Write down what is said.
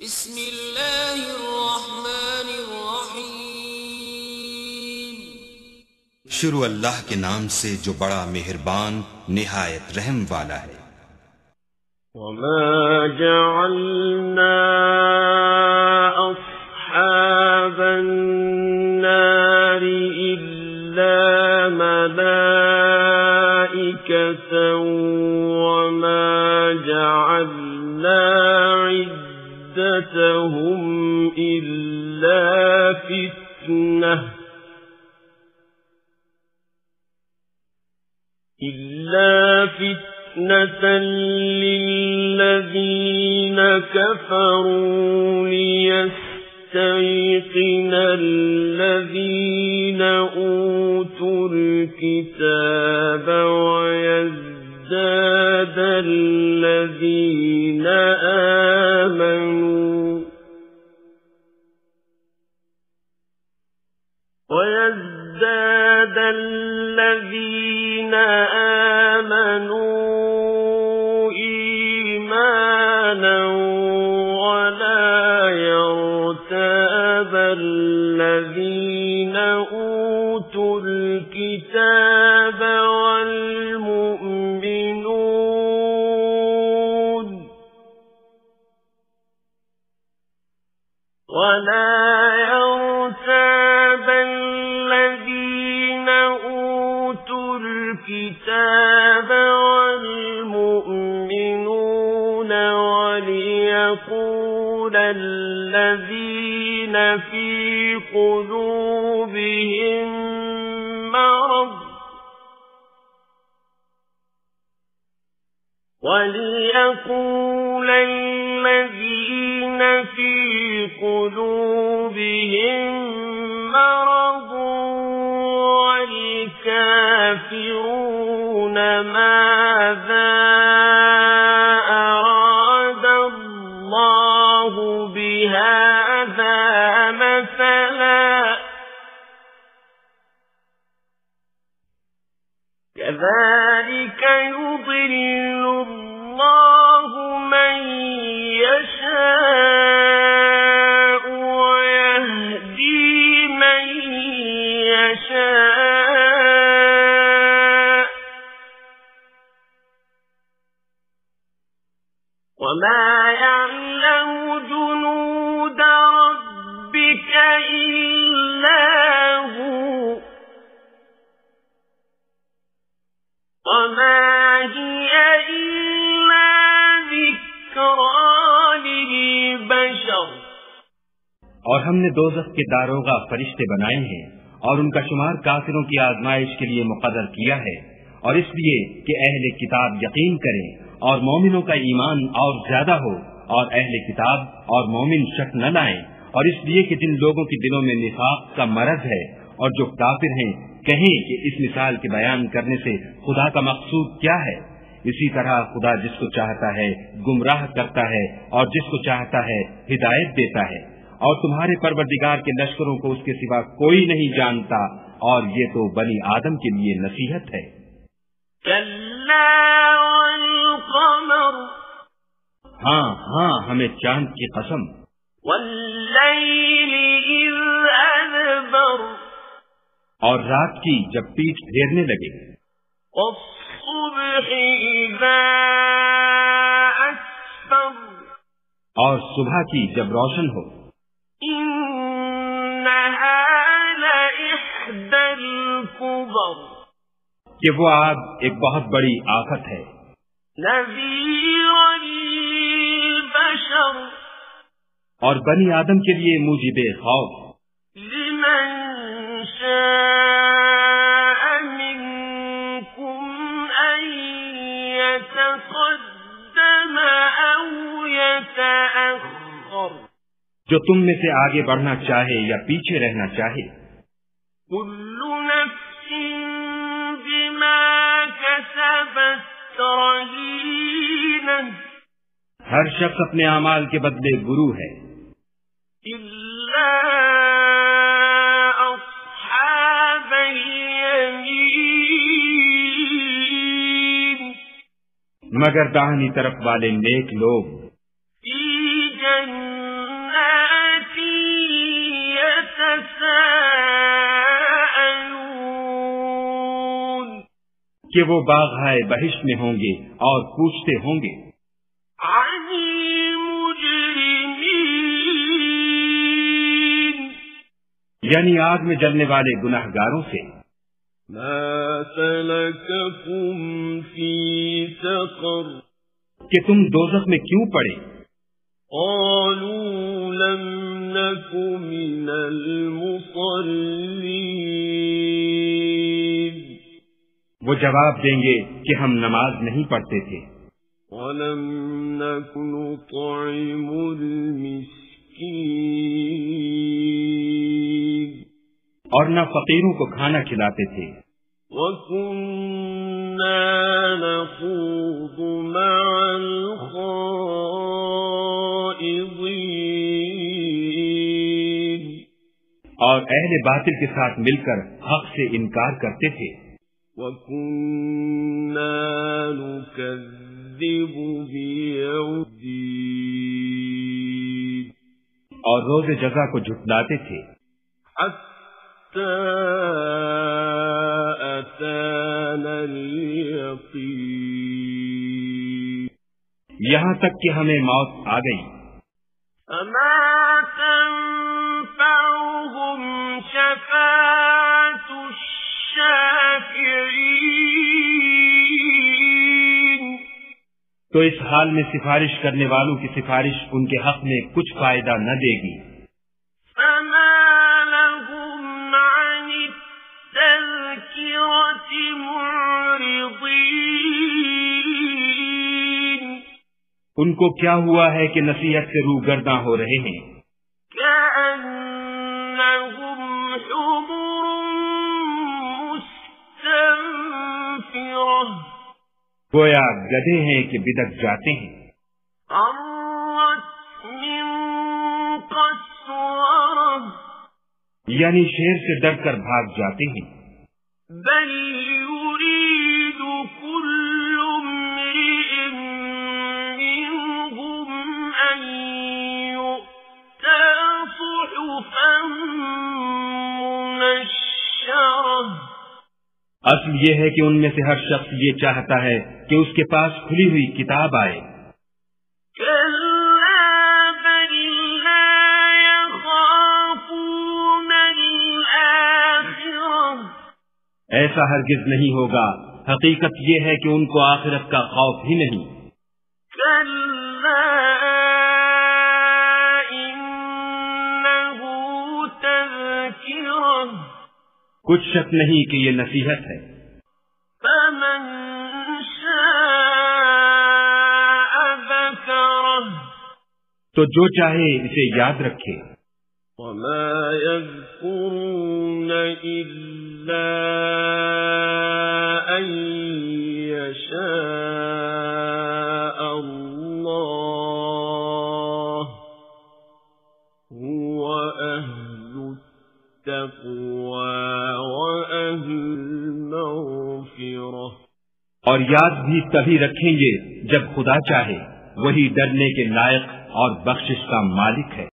بسم اللہ الرحمن الرحیم۔ شروع اللہ کے نام سے جو بڑا مہربان نہایت رحم والا ہے۔ وما جعلنا أصحاب النار إلا ملائكة وما جعلنا عدتهم إلا فتنة للذين كفروا ليستيقن الذين أوتوا الكتاب ويزداد الذين آمنوا إيمانا ولا يرتاب الذين أوتوا الكتاب والمؤمنون وليقول الذين في قلوبهم مرض والكافرون ماذا أراد الله بهذا مثلا كذلك يضل الله من يشاء ويهدي من يشاء وما يعلم جنود ربك إلا هو وما هي إلا ذكرى للبشر۔ اور ہم نے دوزخ کے داروغہ فرشتے بنائے ہیں اور ان کا شمار کافروں کی آزمائش کے لیے مقرر کیا ہے، اور اس لیے کہ اہل کتاب یقین کریں اور مومنوں کا ایمان اور زیادہ ہو، اور اہل کتاب اور مومن شک نہ لائیں، اور اس لیے کہ جن لوگوں کے دلوں میں نفاق کا مرض ہے اور جو کافر ہیں کہیں کہ اس مثال کے بیان کرنے سے خدا کا مقصود کیا ہے۔ اسی طرح خدا جس کو چاہتا ہے گمراہ کرتا ہے اور جس کو چاہتا ہے ہدایت دیتا ہے، اور تمہارے پروردگار کے لشکروں کو اس کے سوا کوئی نہیں جانتا، اور یہ تو بنی آدم کے لیے نصیحت ہے۔ ہاں ہمیں چاند کی قسم، واللیل اذ ادبر، اور رات کی جب پیٹ پھیرنے لگے، والصبح اذا اسفر، اور صبح کی جب روشن ہو، انہا لإحدى الكبر، کہ وہ آگ ایک بہت بڑی آفت ہے، نذیرا للبشر، اور بنی آدم کے لیے موجب خوف، لمن شاء منكم أن يتقدم أو يتأخر، جو تم میں سے آگے بڑھنا چاہے یا پیچھے رہنا چاہے، كل نفس بما كسبت رهينة، ہر شخص اپنے اعمال کے بدلے گرو ہے، إلا أصحاب اليمين، مگر داہنی طرف والے نیک لوگ، في جنات کہ وہ باغ بہشت میں ہوں گے اور پوچھتے ہوں گے عن المجرمين یعنی آگ میں جلنے والے گناہگاروں سے ما سلككم في سقر کہ تم دوزخ میں کیوں پڑے؟ قالوا لم نك من المصلين وہ جواب دیں گے کہ ہم نماز نہیں پڑھتے تھے ولم نك نطعم المسكين اور نہ فقیروں کو کھانا کھلاتے تھے وكنا نخوض مع الخائضين اور اہل باطل کے ساتھ مل کر حق سے انکار کرتے تھے وكنا نكذب بيوم الدين اور روز جزا کو جھٹلاتے تھے حتى أتانا اليقين یہاں تک کہ ہمیں موت آ گئی فما تنفعهم شفاعة الشافعين تو اس حال میں سفارش کرنے والوں کی سفارش ان کے حق میں کچھ فائدہ نہ دے گی فما لهم عن التذكرة معرضين ان کو کیا ہوا ہے کہ نصیحت سے روگرداں ہو رہے ہیں كأنهم حمر مستنفرة گویا گدھے ہیں کہ بدک جاتے ہیں فرت من قسورة یعنی شیر سے ڈر کر بھاگ جاتے ہیں بل يريد كل امرئ منهم أن يؤتى صحفا منشرة اصل یہ ہے کہ ان میں سے ہر شخص یہ چاہتا ہے کہ اس کے پاس کھلی ہوئی کتاب آئے كلا بل لا يخافون الآخرة ایسا ہرگز نہیں ہوگا حقیقت یہ ہے کہ ان کو آخرت کا خوف ہی نہیں كلا إنه تذكرة کچھ شک نہیں کہ یہ نصیحت ہے فمن شاء ذكره تو جو چاہے اسے یاد رکھے وما يذكرون إلا أن يشاء الله هو أهل التقوى وأهل المغفرة اور یاد بھی تبھی رکھیں گے جب خدا چاہے وہی ڈرنے کے لائق اور بخشش کا مالک ہے